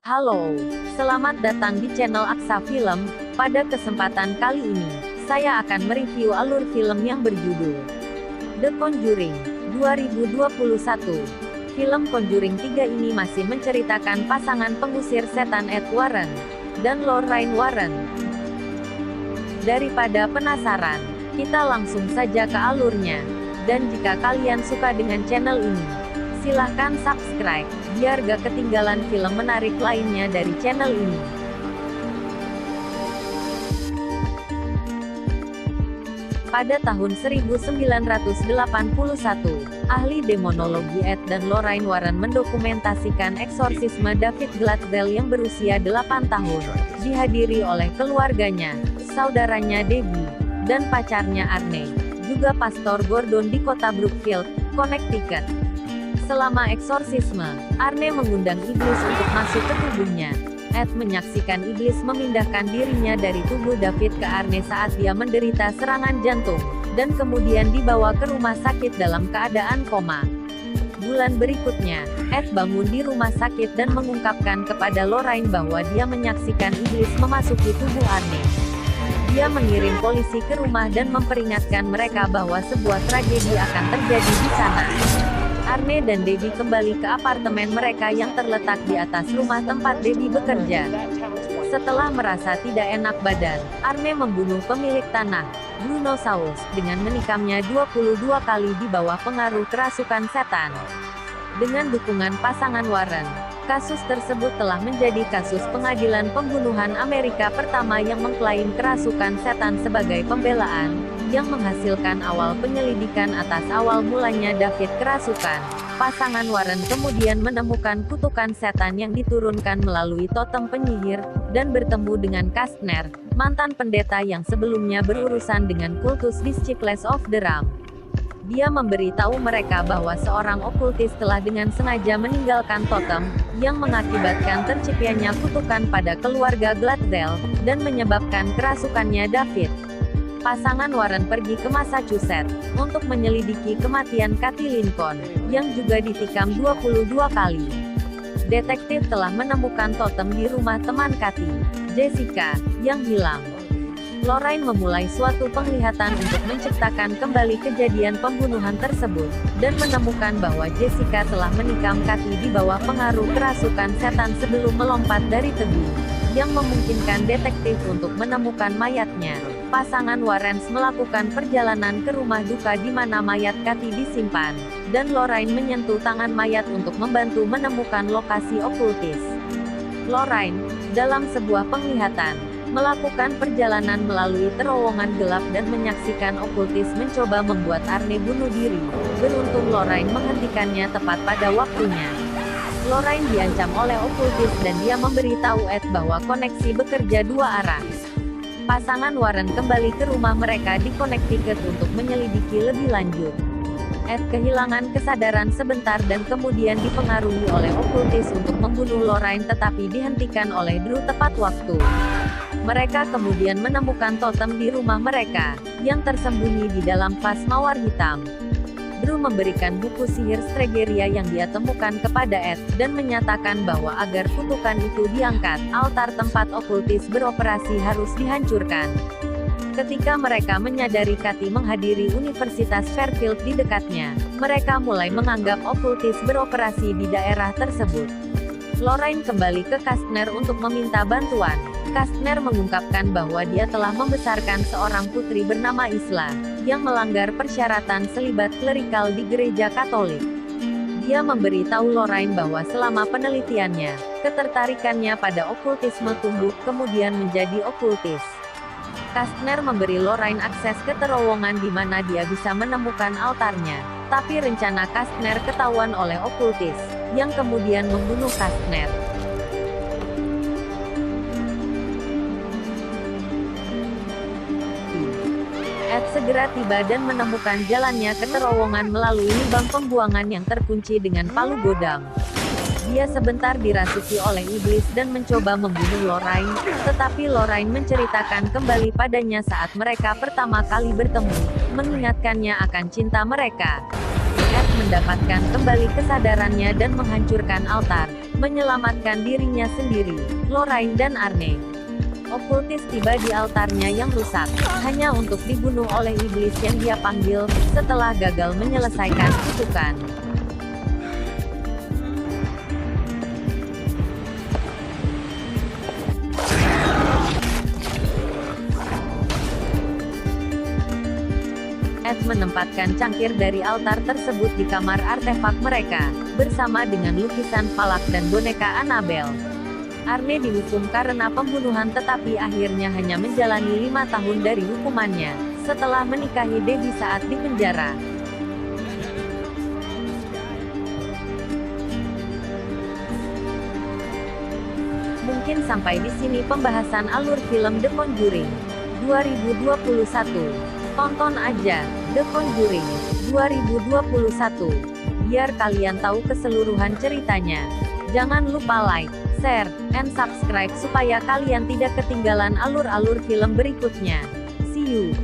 Halo, selamat datang di channel Aksa Film. Pada kesempatan kali ini, saya akan mereview alur film yang berjudul The Conjuring 2021. Film Conjuring 3 ini masih menceritakan pasangan pengusir setan Ed Warren dan Lorraine Warren. Daripada penasaran, kita langsung saja ke alurnya. Dan jika kalian suka dengan channel ini, silahkan subscribe, biar gak ketinggalan film menarik lainnya dari channel ini. Pada tahun 1981, ahli demonologi Ed dan Lorraine Warren mendokumentasikan eksorsisme David Glatzel yang berusia 8 tahun, dihadiri oleh keluarganya, saudaranya Debbie, dan pacarnya Arne, juga Pastor Gordon di kota Brookfield, Connecticut. Selama eksorsisme, Arne mengundang iblis untuk masuk ke tubuhnya. Ed menyaksikan iblis memindahkan dirinya dari tubuh David ke Arne saat dia menderita serangan jantung, dan kemudian dibawa ke rumah sakit dalam keadaan koma. Bulan berikutnya, Ed bangun di rumah sakit dan mengungkapkan kepada Lorraine bahwa dia menyaksikan iblis memasuki tubuh Arne. Dia mengirim polisi ke rumah dan memperingatkan mereka bahwa sebuah tragedi akan terjadi di sana. Arne dan Debbie kembali ke apartemen mereka yang terletak di atas rumah tempat Debbie bekerja. Setelah merasa tidak enak badan, Arne membunuh pemilik tanah, Bruno Saus, dengan menikamnya 22 kali di bawah pengaruh kerasukan setan. Dengan dukungan pasangan Warren, kasus tersebut telah menjadi kasus pengadilan pembunuhan Amerika pertama yang mengklaim kerasukan setan sebagai pembelaan, yang menghasilkan awal penyelidikan atas awal mulanya David kerasukan. Pasangan Warren kemudian menemukan kutukan setan yang diturunkan melalui totem penyihir, dan bertemu dengan Kastner, mantan pendeta yang sebelumnya berurusan dengan kultus Disciples of the Ram. Dia memberitahu mereka bahwa seorang okultis telah dengan sengaja meninggalkan totem, yang mengakibatkan terciptanya kutukan pada keluarga Glatzel, dan menyebabkan kerasukannya David. Pasangan Warren pergi ke Massachusetts, untuk menyelidiki kematian Kathy Lincoln, yang juga ditikam 22 kali. Detektif telah menemukan totem di rumah teman Kathy, Jessica, yang hilang. Lorraine memulai suatu penglihatan untuk menciptakan kembali kejadian pembunuhan tersebut, dan menemukan bahwa Jessica telah menikam Kathy di bawah pengaruh kerasukan setan sebelum melompat dari tebing, yang memungkinkan detektif untuk menemukan mayatnya. Pasangan Warren melakukan perjalanan ke rumah duka di mana mayat Kathy disimpan, dan Lorraine menyentuh tangan mayat untuk membantu menemukan lokasi okultis. Lorraine, dalam sebuah penglihatan, melakukan perjalanan melalui terowongan gelap dan menyaksikan okultis mencoba membuat Arne bunuh diri. Beruntung Lorraine menghentikannya tepat pada waktunya. Lorraine diancam oleh okultis dan dia memberitahu Ed bahwa koneksi bekerja dua arah. Pasangan Warren kembali ke rumah mereka di Connecticut untuk menyelidiki lebih lanjut. Ed kehilangan kesadaran sebentar dan kemudian dipengaruhi oleh okultis untuk membunuh Lorraine tetapi dihentikan oleh Drew tepat waktu. Mereka kemudian menemukan totem di rumah mereka, yang tersembunyi di dalam vas mawar hitam. Drew memberikan buku sihir Stregeria yang dia temukan kepada Ed, dan menyatakan bahwa agar kutukan itu diangkat, altar tempat okultis beroperasi harus dihancurkan. Ketika mereka menyadari Kathy menghadiri Universitas Fairfield di dekatnya, mereka mulai menganggap okultis beroperasi di daerah tersebut. Lorraine kembali ke Kastner untuk meminta bantuan. Kastner mengungkapkan bahwa dia telah membesarkan seorang putri bernama Isla, yang melanggar persyaratan selibat klerikal di gereja Katolik. Dia memberitahu Lorraine bahwa selama penelitiannya, ketertarikannya pada okultisme tumbuh kemudian menjadi okultis. Kastner memberi Lorraine akses ke terowongan di mana dia bisa menemukan altarnya, tapi rencana Kastner ketahuan oleh okultis, yang kemudian membunuh Kastner. Ed segera tiba dan menemukan jalannya ke terowongan melalui lubang pembuangan yang terkunci dengan palu godam. Dia sebentar dirasuki oleh iblis dan mencoba membunuh Lorraine, tetapi Lorraine menceritakan kembali padanya saat mereka pertama kali bertemu, mengingatkannya akan cinta mereka. Ed mendapatkan kembali kesadarannya dan menghancurkan altar. menyelamatkan dirinya sendiri. Lorraine dan Arne. Okultis tiba di altarnya yang rusak, hanya untuk dibunuh oleh iblis yang dia panggil, setelah gagal menyelesaikan kutukan. Ed menempatkan cangkir dari altar tersebut di kamar artefak mereka, bersama dengan lukisan Falak dan boneka Annabelle. Arne dihukum karena pembunuhan tetapi akhirnya hanya menjalani 5 tahun dari hukumannya, setelah menikahi Debbie saat di penjara. Mungkin sampai di sini pembahasan alur film The Conjuring 2021. Tonton aja The Conjuring 2021, biar kalian tahu keseluruhan ceritanya. Jangan lupa like, share, and subscribe supaya kalian tidak ketinggalan alur-alur film berikutnya. See you!